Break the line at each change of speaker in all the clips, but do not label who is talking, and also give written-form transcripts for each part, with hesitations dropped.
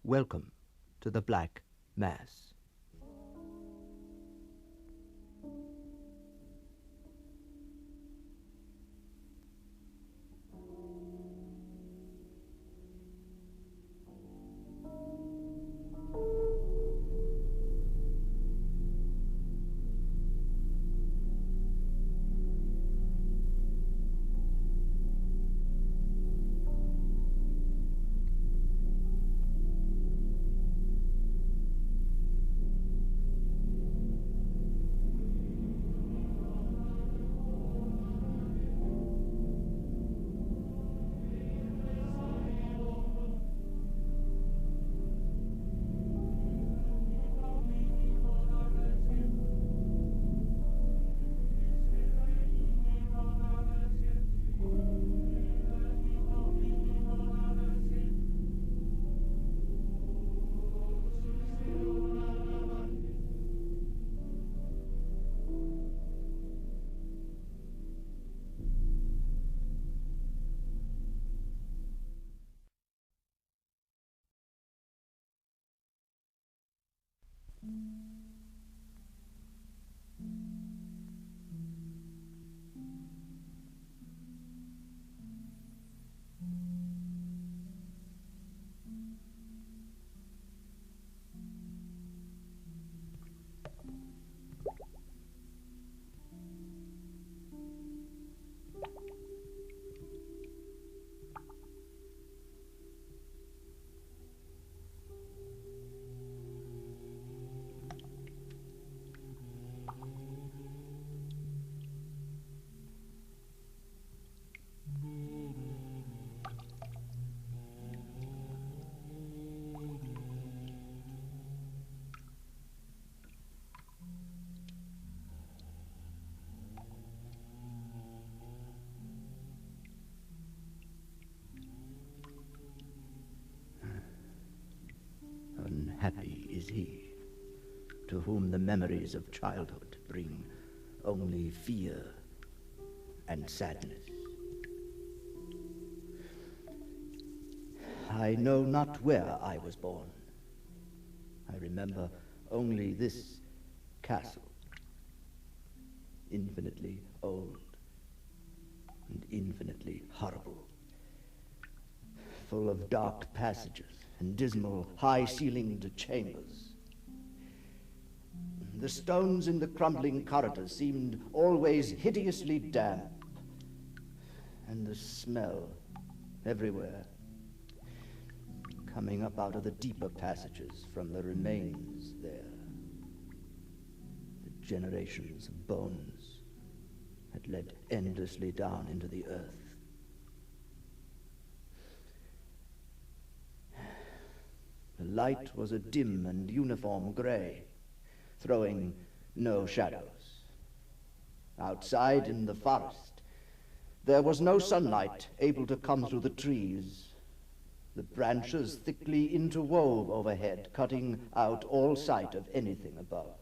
Welcome to the Black Mass. Unhappy is he to whom the memories of childhood bring only fear and sadness. I know not where I was born. I remember only this castle, infinitely old and infinitely horrible, full of dark passages and dismal, high-ceilinged chambers. The stones in the crumbling corridors seemed always hideously damp, and the smell everywhere, coming up out of the deeper passages from the remains there. The generations of bones had led endlessly down into the earth. The light was a dim and uniform gray, throwing no shadows. Outside in the forest, there was no sunlight able to come through the trees. The branches thickly interwove overhead, cutting out all sight of anything above.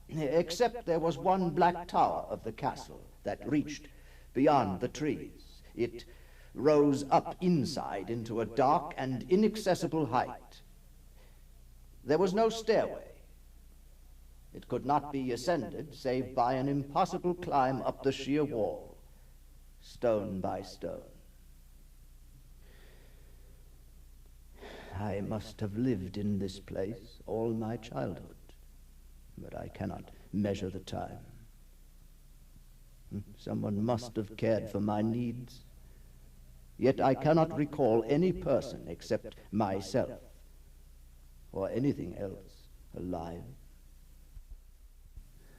Except there was one black tower of the castle that reached beyond the trees. It rose up inside into a dark and inaccessible height. There was no stairway. It could not be ascended save by an impossible climb up the sheer wall, stone by stone. I must have lived in this place all my childhood, but I cannot measure the time. Someone must have cared for my needs. Yet I cannot recall any person except myself, or anything else alive.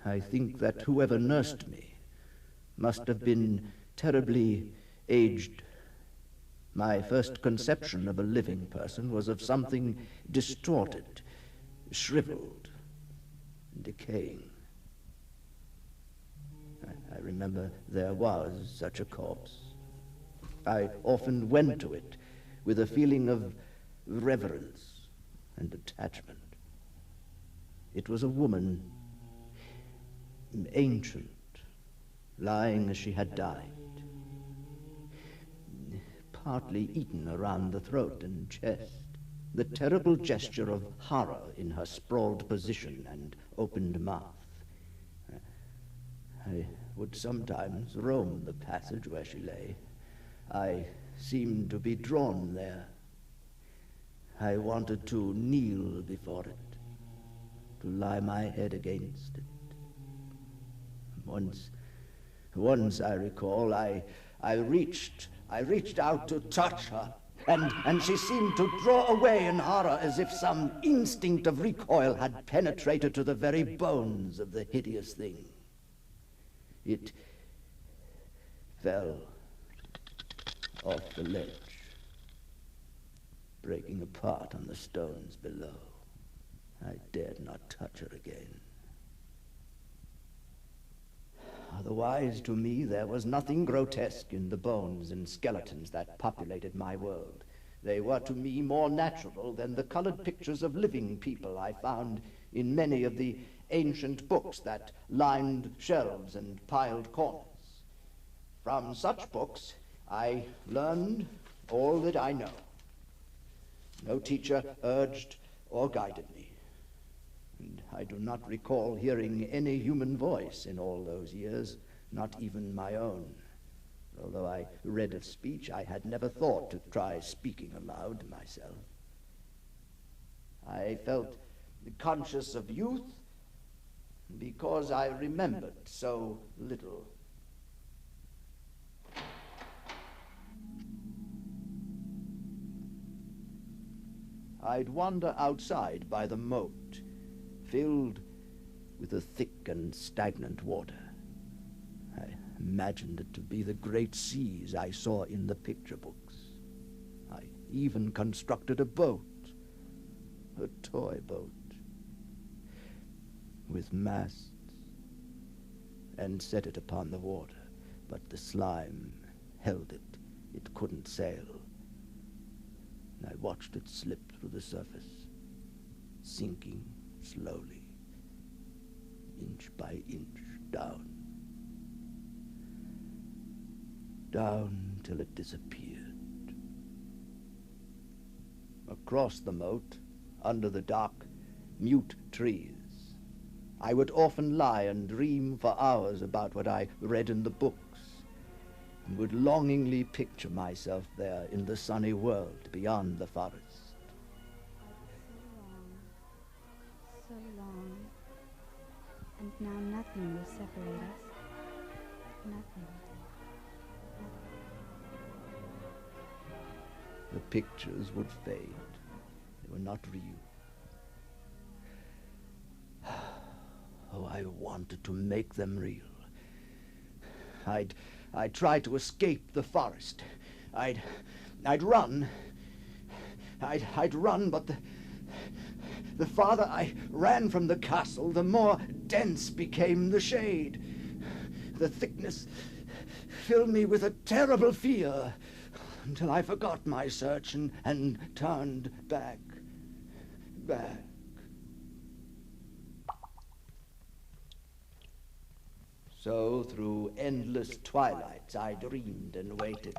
I think that whoever nursed me must have been terribly aged. My first conception of a living person was of something distorted, shriveled, decaying. I remember there was such a corpse. I often went to it with a feeling of reverence and attachment. It was a woman, ancient, lying as she had died, partly eaten around the throat and chest, the terrible gesture of horror in her sprawled position and opened mouth. I would sometimes roam the passage where she lay. I seemed to be drawn there. I wanted to kneel before it, to lie my head against it. Once I recall, I reached out to touch her, and she seemed to draw away in horror as if some instinct of recoil had penetrated to the very bones of the hideous thing. It fell off the ledge, breaking apart on the stones below. I dared not touch her again. Otherwise, to me, there was nothing grotesque in the bones and skeletons that populated my world. They were to me more natural than the colored pictures of living people I found in many of the ancient books that lined shelves and piled corners. From such books, I learned all that I know. No teacher urged or guided me. And I do not recall hearing any human voice in all those years, not even my own. Although I read of speech, I had never thought to try speaking aloud myself. I felt conscious of youth because I remembered so little. I'd wander outside by the moat, filled with a thick and stagnant water. I imagined it to be the great seas I saw in the picture books. I even constructed a boat, a toy boat, with masts, and set it upon the water, but the slime held it. It couldn't sail. I watched it slip through the surface, sinking slowly, inch by inch, down till it disappeared. Across the moat, under the dark, mute trees, I would often lie and dream for hours about what I read in the books, and would longingly picture myself there in the sunny world beyond the forest.
So long, and now nothing will separate us. Nothing.
The pictures would fade. They were not real. Oh, I wanted to make them real. I'd try to escape the forest. I'd run. I'd run, but the farther I ran from the castle, the more dense became the shade. The thickness filled me with a terrible fear until I forgot my search and turned back. So through endless twilights I dreamed and waited.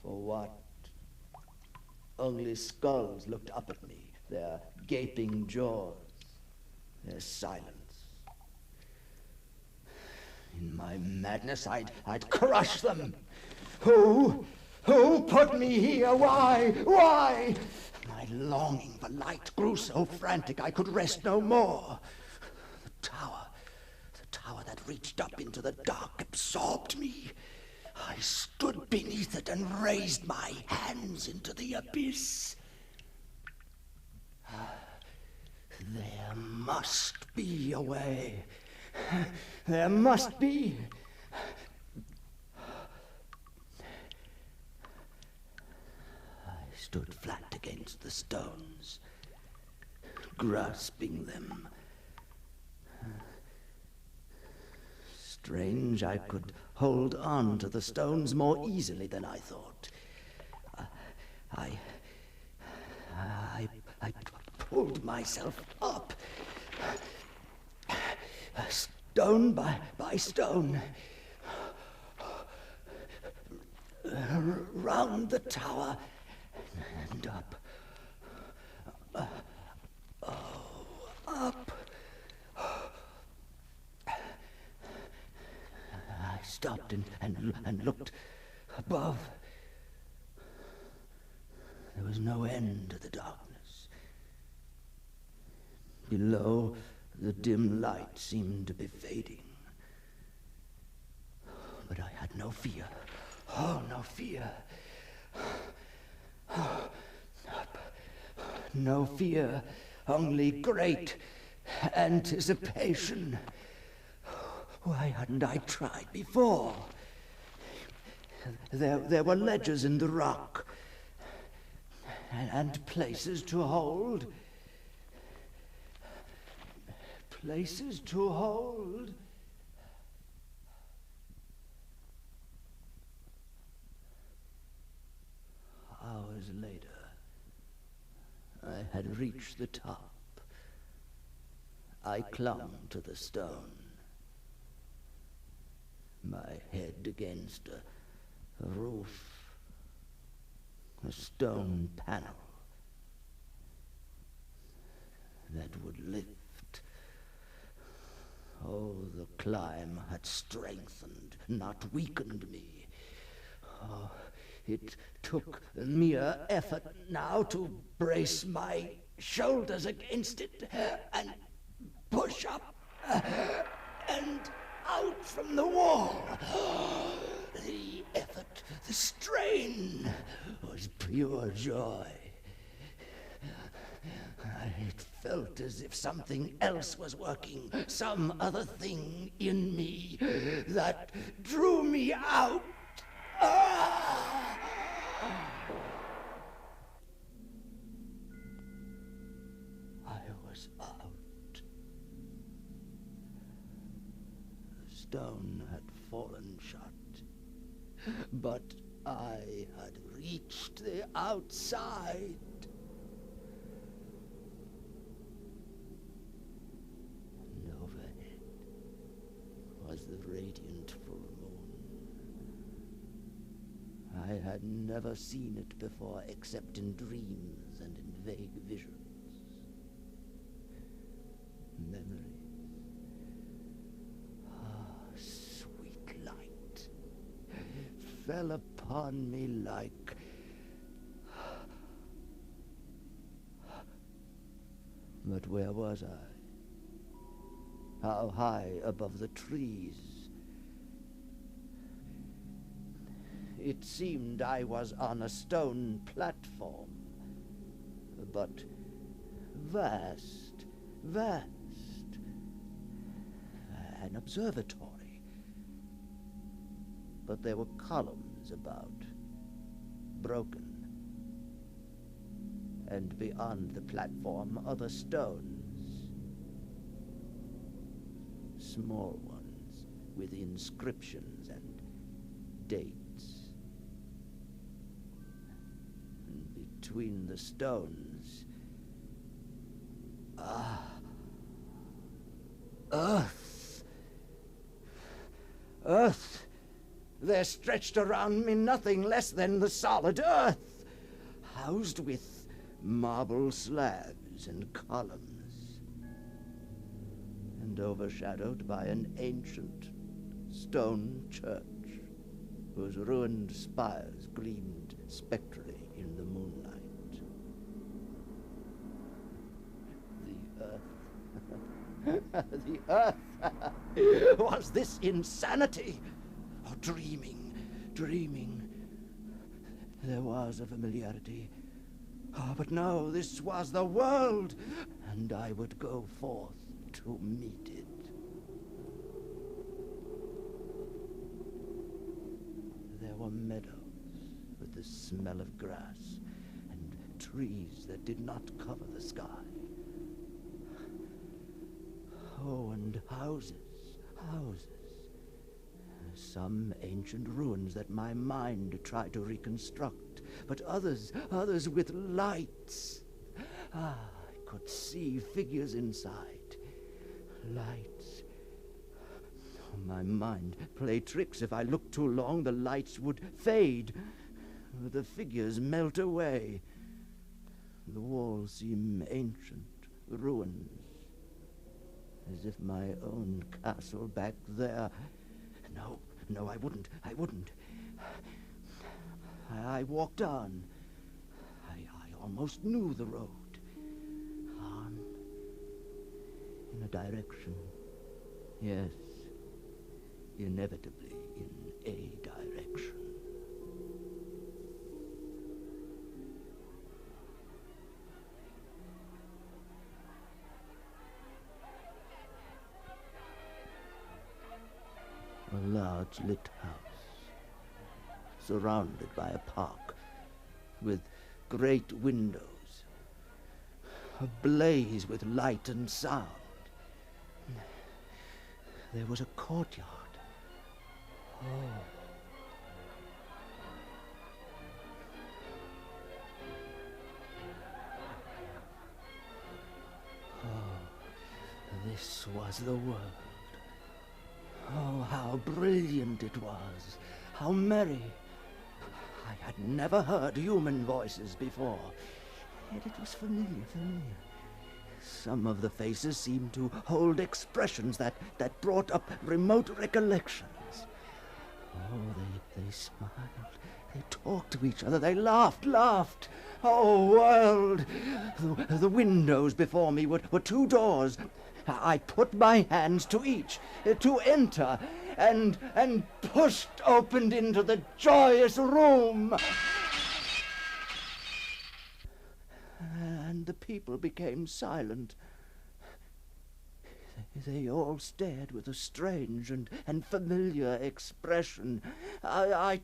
For what? Only skulls looked up at me, their gaping jaws, their silence. In my madness, I'd crush them. Who put me here? Why? My longing for light grew so frantic I could rest no more. The tower that reached up into the dark absorbed me. I stood beneath it and raised my hands into the abyss. There must be a way. There must be. I stood flat against the stones, grasping them. Strange, I could hold on to the stones more easily than I thought. I pulled myself up, stone by stone, round the tower and up stopped and looked above. There was no end to the darkness. Below, the dim light seemed to be fading. But I had no fear. Oh, no fear. No fear, only great anticipation. Why hadn't I tried before? There were ledges in the rock, and places to hold. Places to hold. Hours later, I had reached the top. I clung to the stone, my head against a roof, a stone panel that would lift. Oh, the climb had strengthened, not weakened me. Oh, it took mere effort now to brace my shoulders against it and push up and out from the wall. The effort, the strain was pure joy. It felt as if something else was working, some other thing in me that drew me out. I was out. The stone had fallen shut, but I had reached the outside. And overhead was the radiant full moon. I had never seen it before except in dreams and in vague visions. Memories. Ah, sweet light fell upon me like... But where was I? How high above the trees? It seemed I was on a stone platform, but vast, vast. An observatory. But there were columns about, broken. And beyond the platform, other stones. Small ones with inscriptions and dates. And between the stones, earth. Earth. There stretched around me nothing less than the solid earth, housed with marble slabs and columns, and overshadowed by an ancient stone church whose ruined spires gleamed spectrally in the moonlight. The earth. Was this insanity? Or dreaming? There was a familiarity. Oh, but no, this was the world, and I would go forth to meet it. There were meadows with the smell of grass, and trees that did not cover the sky. Oh, and houses. Some ancient ruins that my mind tried to reconstruct, but others with lights. I could see figures inside. Lights. Oh, my mind played tricks. If I looked too long, the lights would fade. The figures melt away. The walls seem ancient, ruins. As if my own castle back there... No, I wouldn't. I walked on. I almost knew the road. On. In a direction. Yes. Inevitably in a direction. A large lit house, surrounded by a park, with great windows, ablaze with light and sound. There was a courtyard. Oh. This was the world. Oh, how brilliant it was. How merry. I had never heard human voices before, yet it was familiar. Some of the faces seemed to hold expressions that brought up remote recollections. Oh, they smiled. They talked to each other. They laughed. Oh, world! The windows before me were two doors. I put my hands to each to enter, and pushed open into the joyous room. And the people became silent. They all stared with a strange and familiar expression. I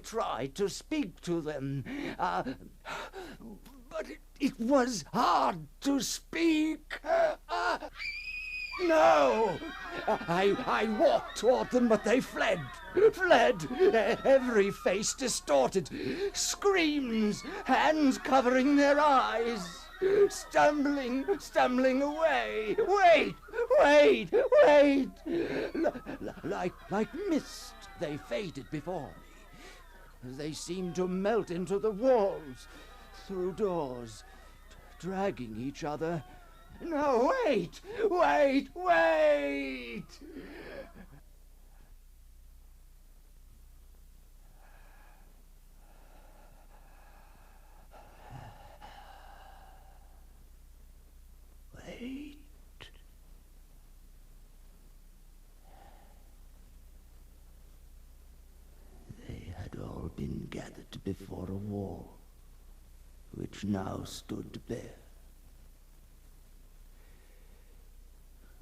tried to speak to them, but it was hard to speak. No! I walked toward them, but they fled. Every face distorted. Screams, hands covering their eyes. Stumbling away. Wait! Like mist, they faded before me. They seemed to melt into the walls, through doors, dragging each other. No, wait! They had all been gathered before a wall, which now stood bare,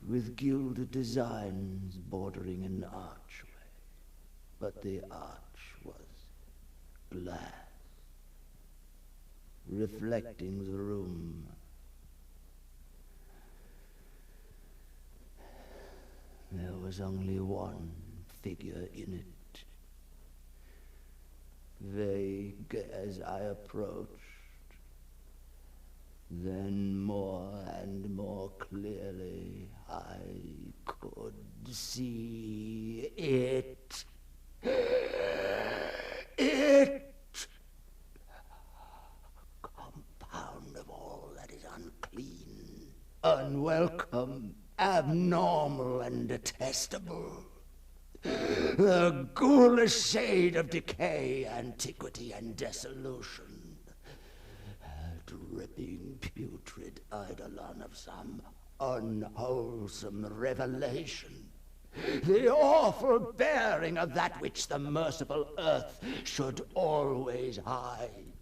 with gilded designs bordering an archway, but the arch was glass, reflecting the room. There was only one figure in it, vague as I approached. Then more and more clearly I could see it. Compound of all that is unclean, unwelcome, abnormal, and detestable. The ghoulish shade of decay, antiquity, and dissolution. Dripping, putrid eidolon of some unwholesome revelation. The awful bearing of that which the merciful earth should always hide.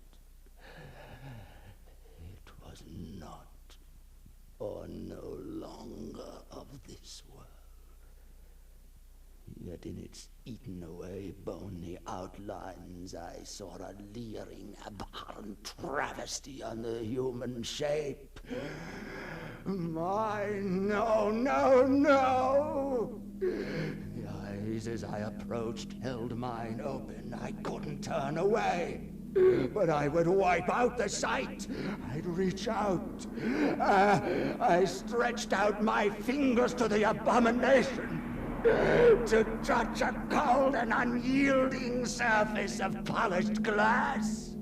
It was not, or no longer, of this world. Yet in its eaten-away bony outlines I saw a leering, abhorrent travesty on the human shape. Mine, no! The eyes, as I approached, held mine open. I couldn't turn away. But I would wipe out the sight. I'd reach out. I stretched out my fingers to the abomination, to touch a cold and unyielding surface of polished glass.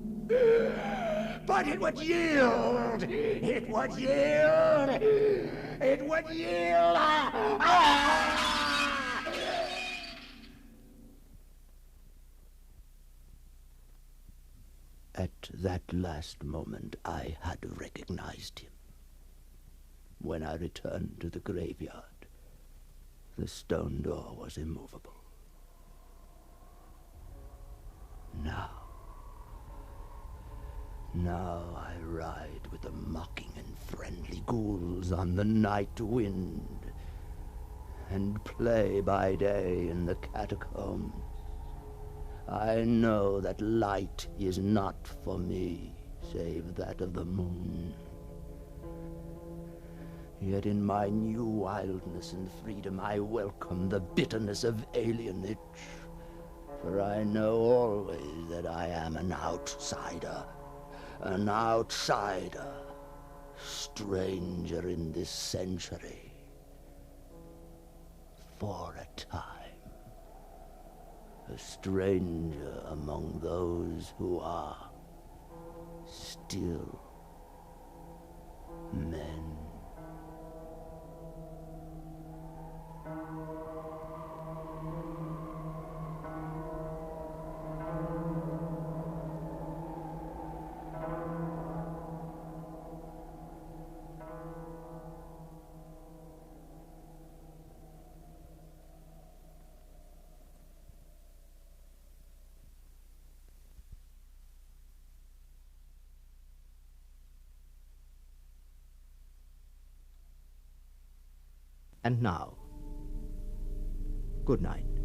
But it would yield! At that last moment, I had recognized him. When I returned to the graveyard, the stone door was immovable. Now I ride with the mocking and friendly ghouls on the night wind, and play by day in the catacombs. I know that light is not for me, save that of the moon. Yet in my new wildness and freedom I welcome the bitterness of alienage, for I know always that I am an outsider, stranger in this century, for a time. A stranger among those who are still men. And now, good night.